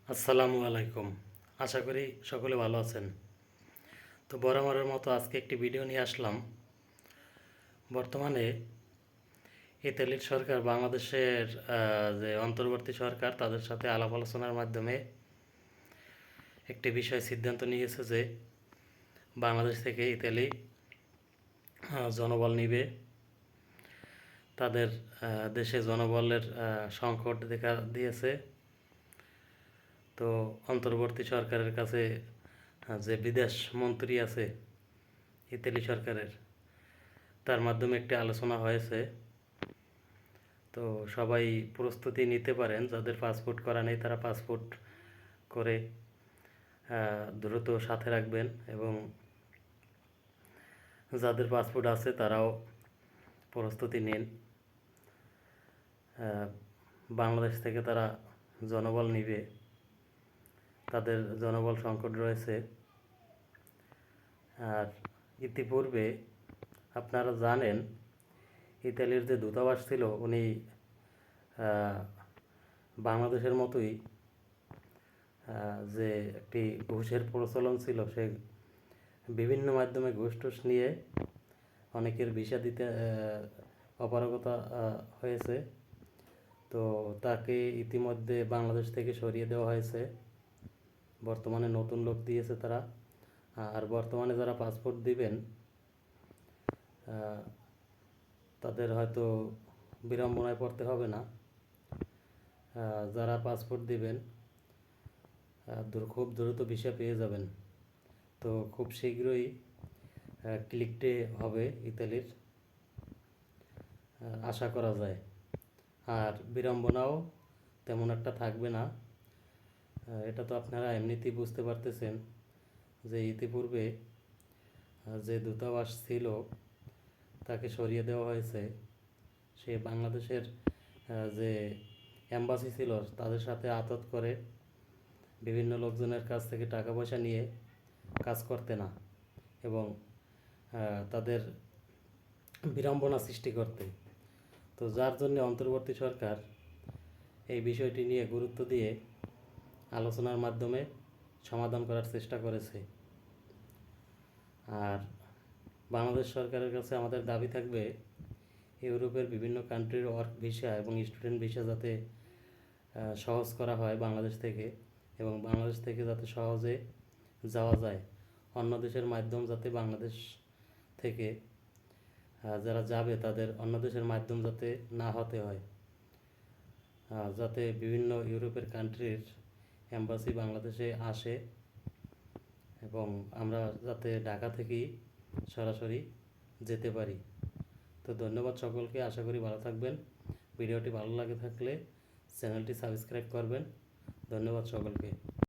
আসসালামু আলাইকুম। আশা করি সকলে ভালো আছেন। তো বরাবরের মতো আজকে একটি ভিডিও নিয়ে আসলাম। বর্তমানে ইতালির সরকার বাংলাদেশের যে অন্তর্বর্তী সরকার তাদের সাথে আলাপ আলোচনার মাধ্যমে একটি বিষয় সিদ্ধান্ত নিয়েছে যে বাংলাদেশ থেকে ইতালি জনবল নিবে। তাদের দেশে জনবলের সংকট দেখা দিয়েছে। তো অন্তর্বর্তী সরকারের কাছে যে বিদেশ মন্ত্রী আছে ইতালি সরকারের, তার মাধ্যমে একটি আলোচনা হয়েছে। তো সবাই প্রস্তুতি নিতে পারেন, যাদের পাসপোর্ট করা নেই তারা পাসপোর্ট করে দ্রুত সাথে রাখবেন, এবং যাদের পাসপোর্ট আছে তারাও প্রস্তুতি নিন। বাংলাদেশ থেকে তারা জনবল নিবে, তাদের জনবল সংকট রয়েছে। আর ইতিপূর্বে আপনারা জানেন ইতালির যে দূতাবাস ছিল উনি বাংলাদেশের মতোই যে একটি ঘুষের প্রচলন ছিল, সে বিভিন্ন মাধ্যমে ঘুষ টুস নিয়ে অনেকের ভিসা দিতে অপারগতা হয়েছে। তো তাকে ইতিমধ্যে বাংলাদেশ থেকে সরিয়ে দেওয়া হয়েছে। বর্তমানে নতুন লোক দিয়েছে তারা। আর বর্তমানে যারা পাসপোর্ট দিবেন তাদের হয়তো বিড়ম্বনায় পড়তে হবে না। যারা পাসপোর্ট দিবেন খুব দ্রুত ভিসা পেয়ে যাবেন। তো খুব শীঘ্রই ক্লিক ডে হবে ইতালির, আশা করা যায়। আর বিড়ম্বনাও তেমন একটা থাকবে না। এটা তো আপনারা এমনিতেই বুঝতে পারতেছেন যে ইতিপূর্বে যে দূতাবাস ছিল তাকে সরিয়ে দেওয়া হয়েছে। সে বাংলাদেশের যে এম্বাসি ছিল তাদের সাথে আঁতত করে বিভিন্ন লোকজনের কাছ থেকে টাকা পয়সা নিয়ে কাজ করতে না, এবং তাদের বিড়ম্বনা সৃষ্টি করতে। তো যার জন্য অন্তর্বর্তী সরকার এই বিষয়টি নিয়ে গুরুত্ব দিয়ে আলোচনার মাধ্যমে সমাধান করার চেষ্টা করেছে। আর বাংলাদেশ সরকারের কাছে আমাদের দাবি থাকবে ইউরোপের বিভিন্ন কান্ট্রির ওয়ার্ক ভিসা এবং স্টুডেন্ট ভিসা যাতে সহজ করা হয় বাংলাদেশ থেকে, এবং বাংলাদেশ থেকে যাতে সহজে যাওয়া যায়। অন্য দেশের মাধ্যম যাতে বাংলাদেশ থেকে যারা যাবে তাদের অন্য দেশের মাধ্যম যাতে না হতে হয়, যাতে বিভিন্ন ইউরোপের কান্ট্রির এম্বাসি বাংলাদেশে আসে, এবং আমরা যাতে ঢাকা থেকেই সরাসরি যেতে পারি। তো ধন্যবাদ সকলকে, আশা করি ভালো থাকবেন। ভিডিওটি ভালো লাগে থাকলে চ্যানেলটি সাবস্ক্রাইব করবেন। ধন্যবাদ সকলকে।